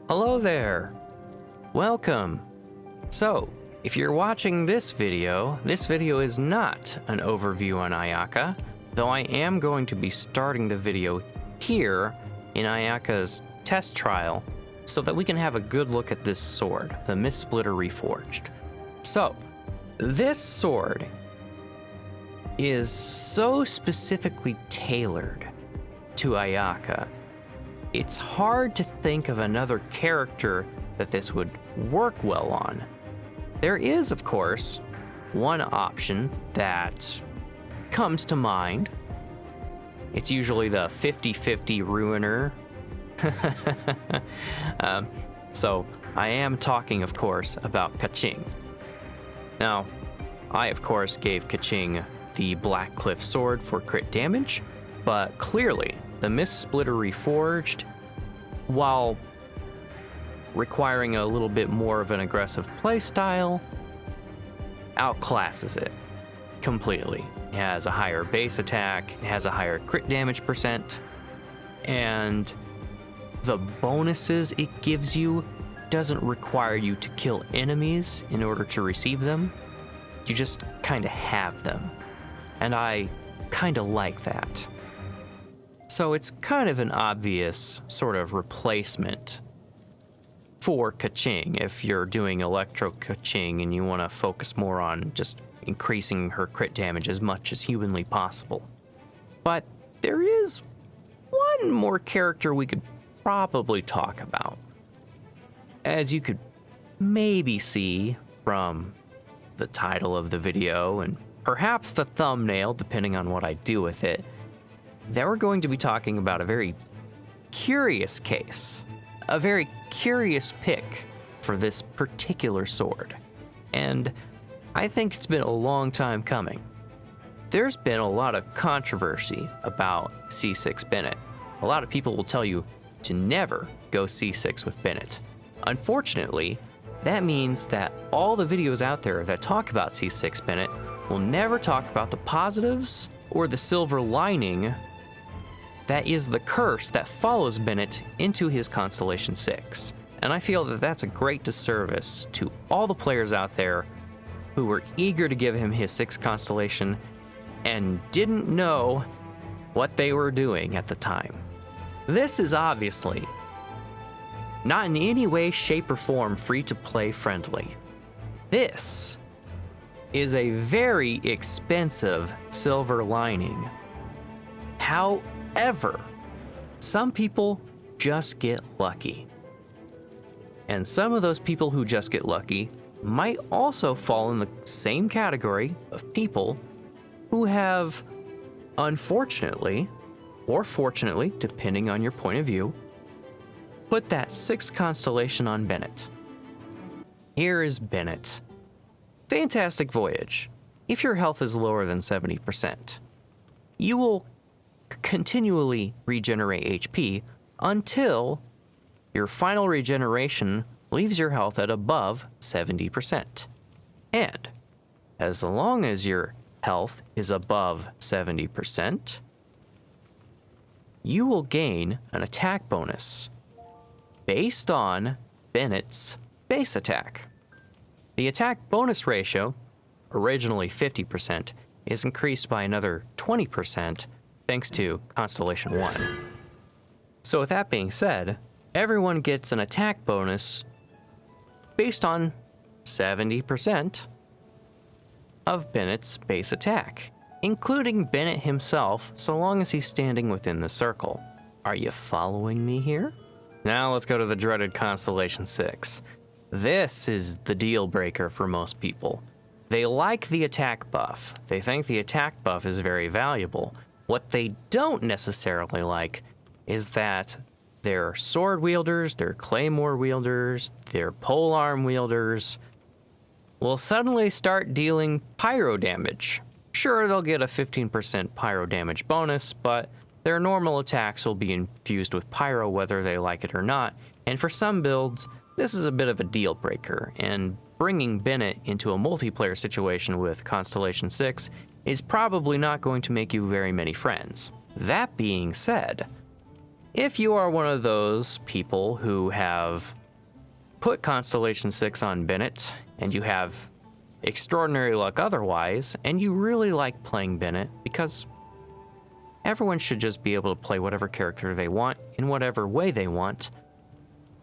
Hello there. Welcome. So, if you're watching this video is not an overview on Ayaka, though I am going to be starting the video here in Ayaka's test trial so that we can have a good look at this sword, the Mistsplitter Reforged. So, this sword is so specifically tailored to Ayaka. It's hard to think of another character that this would work well on. There is, of course, one option that comes to mind. It's usually the 50-50 ruiner. So I am talking, of course, about Kaching. Now, I, of course, gave Kaching the Black Cliff sword for crit damage, but clearly the Mistsplitter Reforged, while requiring a little bit more of an aggressive playstyle, outclasses it completely. It has a higher base attack, it has a higher crit damage percent, and the bonuses it gives you doesn't require you to kill enemies in order to receive them. You just kind of have them. And I kind of like that. So it's kind of an obvious sort of replacement for Kaching if you're doing Electro Kaching and you want to focus more on just increasing her crit damage as much as humanly possible. But there is one more character we could probably talk about. As you could maybe see from the title of the video and perhaps the thumbnail, depending on what I do with it, that we're going to be talking about a very curious case, a very curious pick for this particular sword. And I think it's been a long time coming. There's been a lot of controversy about C6 Bennett. A lot of people will tell you to never go C6 with Bennett. Unfortunately, that means that all the videos out there that talk about C6 Bennett will never talk about the positives or the silver lining that is the curse that follows Bennett into his Constellation 6. And I feel that that's a great disservice to all the players out there who were eager to give him his 6th Constellation and didn't know what they were doing at the time. This is obviously not in any way, shape, or form free-to-play friendly. This is a very expensive silver lining. However, some people just get lucky. And some of those people who just get lucky might also fall in the same category of people who have, unfortunately, or fortunately, depending on your point of view, put that 6th Constellation on Bennett. Here is Bennett. Fantastic voyage. If your health is lower than 70%, you will continually regenerate HP until your final regeneration leaves your health at above 70%. And as long as your health is above 70%, you will gain an attack bonus based on Bennett's base attack. The attack bonus ratio, originally 50%, is increased by another 20% thanks to Constellation 1. So with that being said, everyone gets an attack bonus based on 70% of Bennett's base attack, including Bennett himself, so long as he's standing within the circle. Are you following me here? Now let's go to the dreaded Constellation 6. This is the deal breaker for most people. They like the attack buff. They think the attack buff is very valuable. What they don't necessarily like is that their sword wielders, their claymore wielders, their polearm wielders will suddenly start dealing pyro damage. Sure, they'll get a 15% pyro damage bonus, but their normal attacks will be infused with pyro whether they like it or not, and for some builds, this is a bit of a deal breaker, and bringing Bennett into a multiplayer situation with Constellation 6 is probably not going to make you very many friends. That being said, if you are one of those people who have put Constellation 6 on Bennett and you have extraordinary luck otherwise, and you really like playing Bennett because everyone should just be able to play whatever character they want in whatever way they want,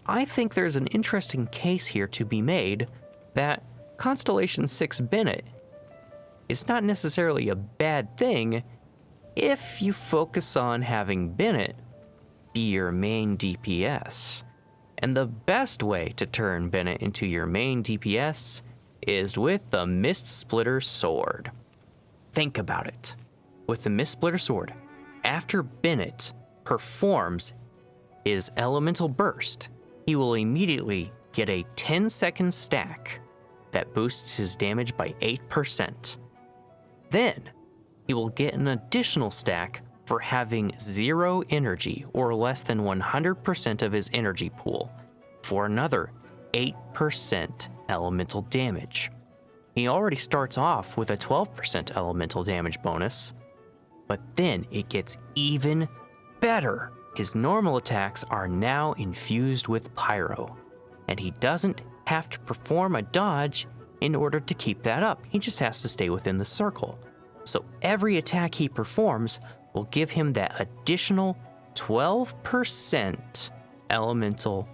I think there's an interesting case here to be made that Constellation 6 Bennett is not necessarily a bad thing if you focus on having Bennett be your main DPS. And the best way to turn Bennett into your main DPS is with the Mistsplitter Sword. Think about it. With the Mistsplitter Sword, after Bennett performs his elemental burst, he will immediately get a 10-second stack that boosts his damage by 8%. Then, he will get an additional stack for having 0 energy or less than 100% of his energy pool for another 8% elemental damage. He already starts off with a 12% elemental damage bonus, but then it gets even better. His normal attacks are now infused with pyro, and he doesn't have to perform a dodge in order to keep that up. He just has to stay within the circle. So every attack he performs will give him that additional 12% elemental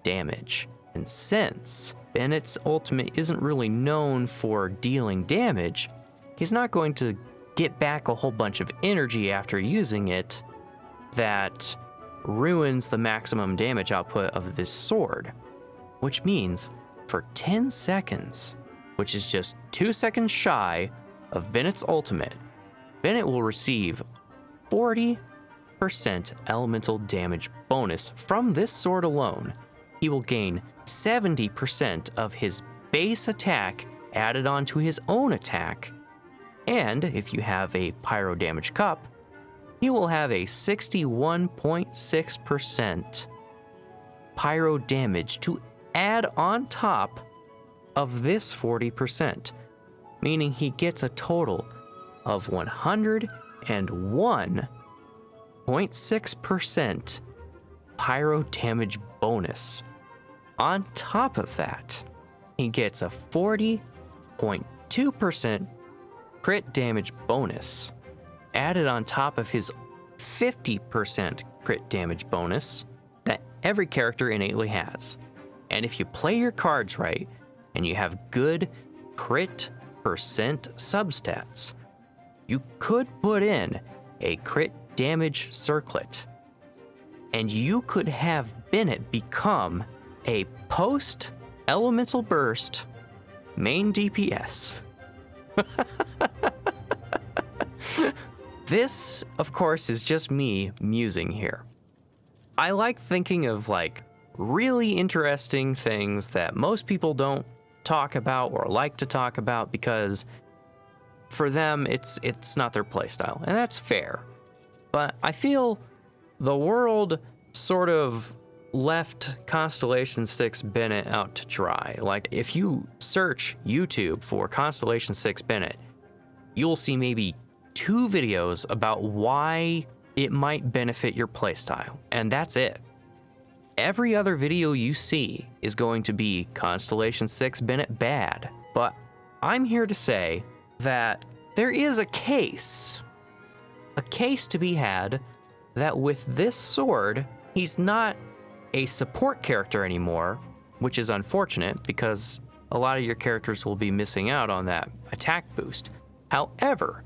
damage. And since Bennett's ultimate isn't really known for dealing damage, he's not going to get back a whole bunch of energy after using it that ruins the maximum damage output of this sword. Which means for 10 seconds, which is just 2 seconds shy of Bennett's ultimate, Bennett will receive 40% elemental damage bonus from this sword alone. He will gain 70% of his base attack added onto his own attack, and if you have a pyro damage cup, he will have a 61.6% pyro damage to add on top of this 40%, meaning he gets a total of 101.6% pyro damage bonus. On top of that, he gets a 40.2% crit damage bonus added on top of his 50% crit damage bonus that every character innately has. And if you play your cards right and you have good crit percent substats, you could put in a crit damage circlet, and you could have Bennett become a post-elemental burst main DPS. This, of course, is just me musing here. I like thinking of really interesting things that most people don't talk about or like to talk about because for them it's not their playstyle, and that's fair. But I feel the world sort of left Constellation 6 Bennett out to dry. Like, if you search YouTube for Constellation 6 Bennett, you'll see maybe 2 videos about why it might benefit your playstyle, and that's it. Every other video you see is going to be Constellation 6 Bennett bad, but I'm here to say that there is a case to be had that with this sword, he's not a support character anymore, which is unfortunate because a lot of your characters will be missing out on that attack boost. However,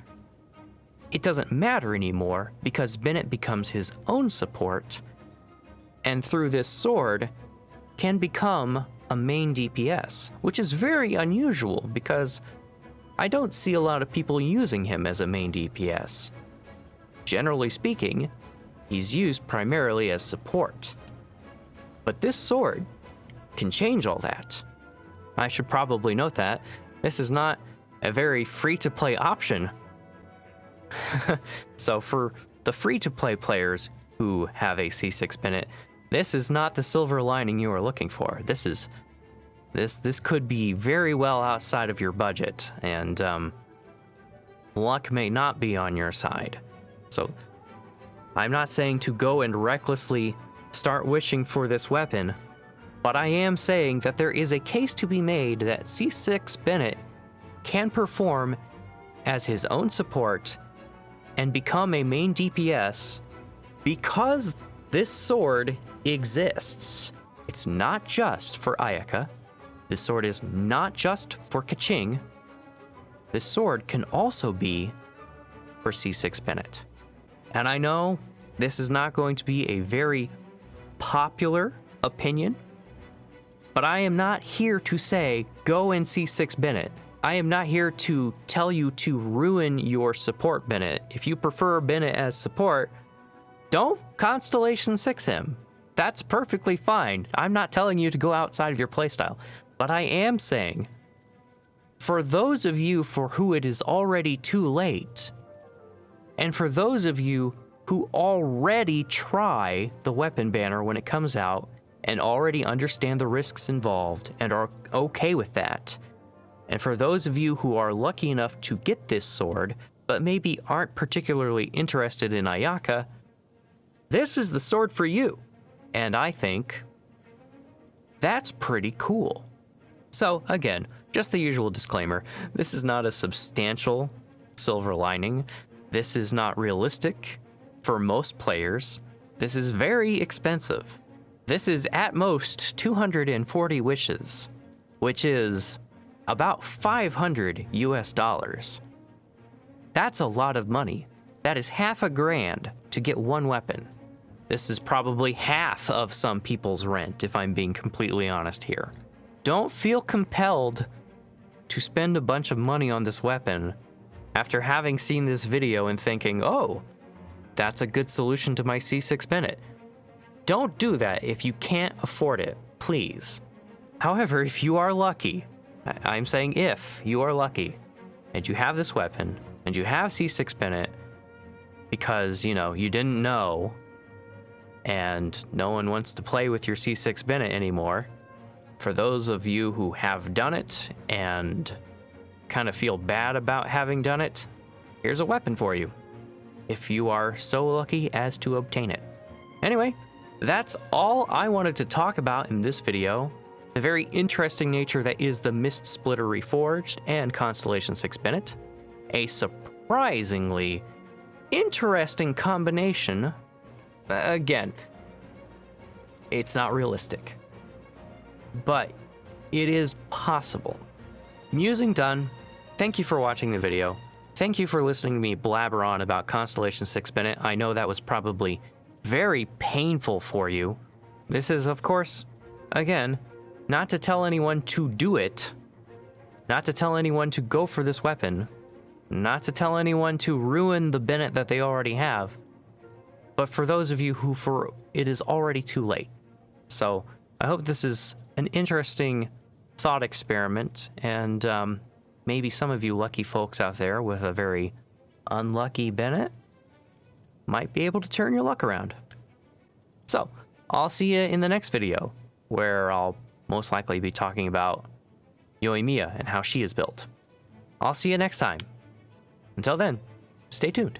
it doesn't matter anymore because Bennett becomes his own support, and through this sword can become a main DPS, which is very unusual because I don't see a lot of people using him as a main DPS. Generally speaking, he's used primarily as support. But this sword can change all that. I should probably note that this is not a very free-to-play option. So for the free-to-play players who have a C6 Bennett, this is not the silver lining you are looking for. This could be very well outside of your budget, and luck may not be on your side. So I'm not saying to go and recklessly start wishing for this weapon, but I am saying that there is a case to be made that C6 Bennett can perform as his own support and become a main DPS because this sword exists. It's not just for Ayaka. This sword is not just for Kaching. This sword can also be for C6 Bennett. And I know this is not going to be a very popular opinion, but I am not here to say, go and C6 Bennett. I am not here to tell you to ruin your support Bennett. If you prefer Bennett as support, don't Constellation 6 him. That's perfectly fine. I'm not telling you to go outside of your playstyle. But I am saying, for those of you for who it is already too late, and for those of you who already try the weapon banner when it comes out and already understand the risks involved and are okay with that, and for those of you who are lucky enough to get this sword, but maybe aren't particularly interested in Ayaka, this is the sword for you. And I think that's pretty cool. So again, just the usual disclaimer, this is not a substantial silver lining. This is not realistic for most players. This is very expensive. This is at most 240 wishes, which is about 500 US dollars. That's a lot of money. That is $500 to get one weapon. This is probably half of some people's rent, if I'm being completely honest here. Don't feel compelled to spend a bunch of money on this weapon after having seen this video and thinking, oh, that's a good solution to my C6 Bennett. Don't do that if you can't afford it, please. However, if you are lucky, I'm saying if you are lucky, and you have this weapon, and you have C6 Bennett, because, you know, you didn't know, and no one wants to play with your C6 Bennett anymore, for those of you who have done it and kind of feel bad about having done it, here's a weapon for you, if you are so lucky as to obtain it. Anyway, that's all I wanted to talk about in this video. The very interesting nature that is the Mistsplitter Reforged and Constellation 6 Bennett. A surprisingly interesting combination. Again, it's not realistic, but it is possible. Musing done. Thank you for watching the video. Thank you for listening to me blabber on about Constellation 6 Bennett. I know that was probably very painful for you. This is, of course, again, not to tell anyone to do it, not to tell anyone to go for this weapon, not to tell anyone to ruin the Bennett that they already have, but for those of you who for it is already too late. So I hope this is an interesting thought experiment, and maybe some of you lucky folks out there with a very unlucky Bennett might be able to turn your luck around. So I'll see you in the next video, where I'll most likely be talking about Yoimiya and how she is built. I'll see you next time. Until then, stay tuned.